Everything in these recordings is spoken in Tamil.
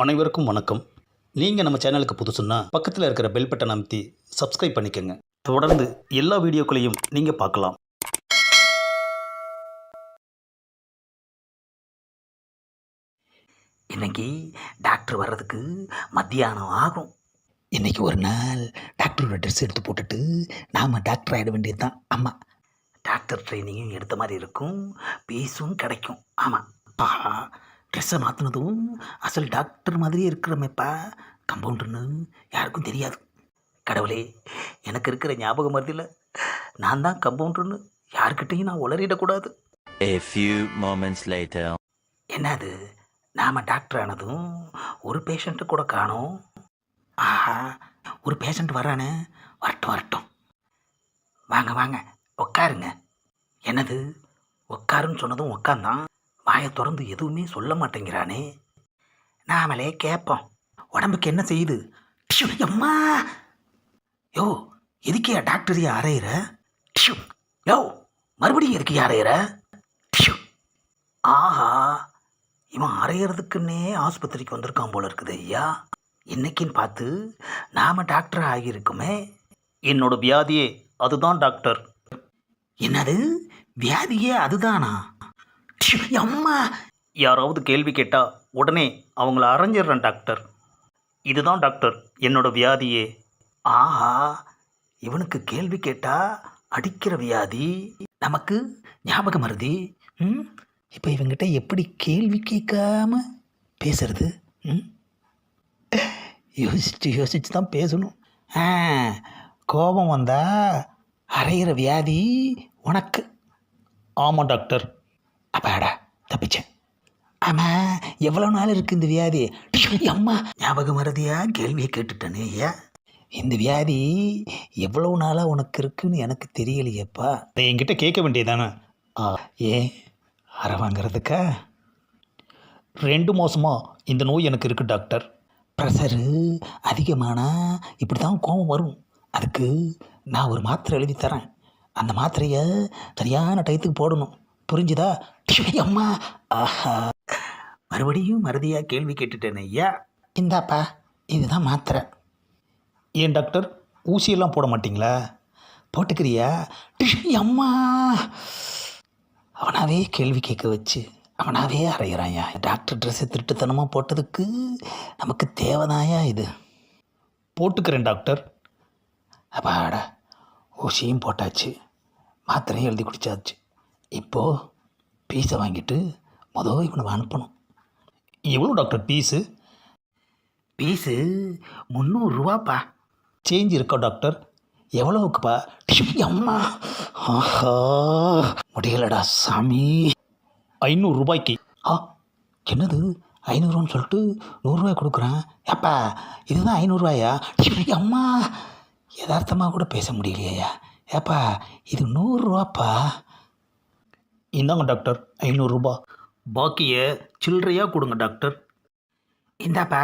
அனைவருக்கும் வணக்கம். நீங்கள் நம்ம சேனலுக்கு புதுசுன்னா பக்கத்தில் இருக்கிற பெல் பட்டன் அமைத்தி சப்ஸ்கிரைப் பண்ணிக்கோங்க. தொடர்ந்து எல்லா வீடியோக்களையும் நீங்கள் பார்க்கலாம். இன்னைக்கு டாக்டர் வர்றதுக்கு மத்தியானம் ஆகும். இன்னைக்கு ஒரு நாள் டாக்டரோட ட்ரெஸ் எடுத்து போட்டுட்டு நாம் டாக்டர் ஆகிட வேண்டியது தான். ஆமாம், டாக்டர் ட்ரைனிங்கும் எடுத்த மாதிரி இருக்கும், பீஸும் கிடைக்கும். ஆமாம், அப்பா ட்ரெஸ்ஸை மாற்றினதும் அசல் டாக்டர் மாதிரியே இருக்கிறமேப்பா. கம்பவுண்டர்னு யாருக்கும் தெரியாது. கடவுளே, எனக்கு இருக்கிற ஞாபகம் மருதியில் நான் தான் கம்பவுண்டர்னு யாருக்கிட்டையும் நான் உளறிடக்கூடாது. A few moments later. என்னது, நாம் டாக்டர் ஆனதும் ஒரு பேஷண்ட்டு கூட காணோம். ஆஹா, ஒரு பேஷண்ட் வரானே. வரட்டும் வரட்டும், வாங்க வாங்க உட்காருங்க. என்னது, உட்காருன்னு சொன்னதும் உட்காந்தான். வாயை திறந்து எதுவுமே சொல்ல மாட்டேங்கிறானே. நாமளே கேட்போம், உடம்புக்கு என்ன செய்யுது? டிஷு, அம்மா, யோ எதுக்கே டாக்டரையே அரையிற? டிஷு, யோ மறுபடியும் எதுக்கு அரையிற? டிஷு, ஆஹா, இவன் அரையிறதுக்குன்னே ஆஸ்பத்திரிக்கு வந்திருக்கான் போல இருக்குது ஐயா. இன்னைக்குன்னு பார்த்து நாம் டாக்டர் ஆகியிருக்குமே. என்னோட வியாதியே அதுதான் டாக்டர். என்னது, வியாதியே அதுதானா? டிஷு, அம்மா, யாராவது கேள்வி கேட்டால் உடனே அவங்கள அரைஞ்சிடுறேன் டாக்டர். இதுதான் டாக்டர் என்னோட வியாதியே. ஆஹா, இவனுக்கு கேள்வி கேட்டா அடிக்கிற வியாதி, நமக்கு ஞாபகம் மருதி. இப்போ இவங்கிட்ட எப்படி கேள்வி கேட்காம பேசுறது? யோசிச்சு தான் பேசணும். கோபம் வந்தா அரைகிற வியாதி உனக்கு. ஆமாம் டாக்டர். அப்பாடா, தப்பிச்சேன். ஆமாம், எவ்வளோ நாள் இருக்குது இந்த வியாதி? அம்மா, ஞாபகம் மறதியா கேள்வியை கேட்டுட்டேனே ஐயா. இந்த வியாதி எவ்வளோ நாளாக உனக்கு இருக்குன்னு எனக்கு தெரியலையேப்பா. அதை என்கிட்ட கேட்க வேண்டியதானே. ஏன், அரை வாங்கிறதுக்கா? 2 மாதமாக இந்த நோய் எனக்கு இருக்குது டாக்டர். ப்ரெஷரு அதிகமானால் இப்படி தான் கோபம் வரும். அதுக்கு நான் ஒரு மாத்திரை எழுதி தரேன். அந்த மாத்திரையை சரியான டயத்துக்கு போடணும், புரிஞ்சுதா? அம்மா, ஆஹா, மறுபடியும் மறதியாக கேள்வி கேட்டுட்டேன் ஐயா. இந்தாப்பா, இதுதான் மாத்திரை. ஏன் டாக்டர், ஊசியெல்லாம் போட மாட்டிங்களா? போட்டுக்கிறியா? அம்மா, அவனாவே கேள்வி கேட்க வச்சு அவனாவே அறையிறாயா. டாக்டர் ட்ரெஸ்ஸை திருட்டுத்தனமாக போட்டதுக்கு நமக்கு தேவைதாயா இது? போட்டுக்கிறேன் டாக்டர். அப்பாடா, ஊசியும் போட்டாச்சு, மாத்திரையும் எழுதி குடிச்சாச்சு. இப்போது பீஸை வாங்கிட்டு இவனை அனுப்பணும். எவ்வளோ டாக்டர் பீஸு? பீஸு 300 ரூபாப்பா. சேஞ்ச் இருக்கா டாக்டர்? எவ்வளோவுக்குப்பா? அம்மா, ஆஹா, முடியலடா சாமி. 500 ரூபாய்க்கு. என்னது 500ரூவான்னு சொல்லிட்டு 100 ரூபாய் கொடுக்குறேன். ஏப்பா, இதுதான் 500 ரூபாயா? அம்மா, யதார்த்தமாக கூட பேச முடியலையா? ஏப்பா, இது 100 ரூபாப்பா. இந்தாங்க டாக்டர் 500 ரூபா. பாக்கியை சில்லறையாக கொடுங்க டாக்டர். இந்தாப்பா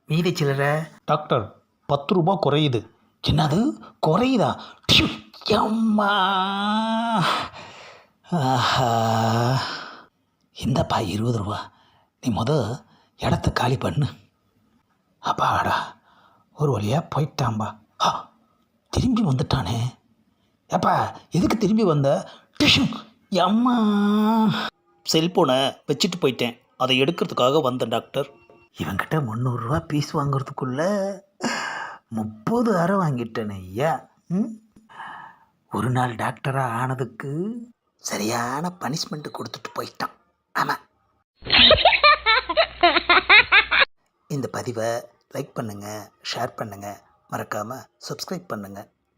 மீதி சில்லறை. டாக்டர் 10 ரூபா குறையுது. என்னது, குறையுதா? அம்மா, ஆஹா, இந்தாப்பா 20 ரூபா. நீ இடத்த காலி பண்ணு. அப்பாடா, ஒரு வழியாக போயிட்டான்பா. திரும்பி வந்துட்டானே. ஏப்பா, எதுக்கு திரும்பி வந்த? அம்மா, செல்ஃபோனை வச்சுட்டு போயிட்டேன், அதை எடுக்கிறதுக்காக வந்தேன் டாக்டர். இவங்கிட்ட 300 ரூபா பீஸ் வாங்குறதுக்குள்ளே 30 அரை வாங்கிட்டேனே ஐயா. ஒரு நாள் டாக்டராக ஆனதுக்கு சரியான பனிஷ்மெண்ட் கொடுத்துட்டு போயிட்டான். ஆமாம். இந்த பதிவை லைக் பண்ணுங்கள், ஷேர் பண்ணுங்கள், மறக்காமல் சப்ஸ்கிரைப் பண்ணுங்கள்.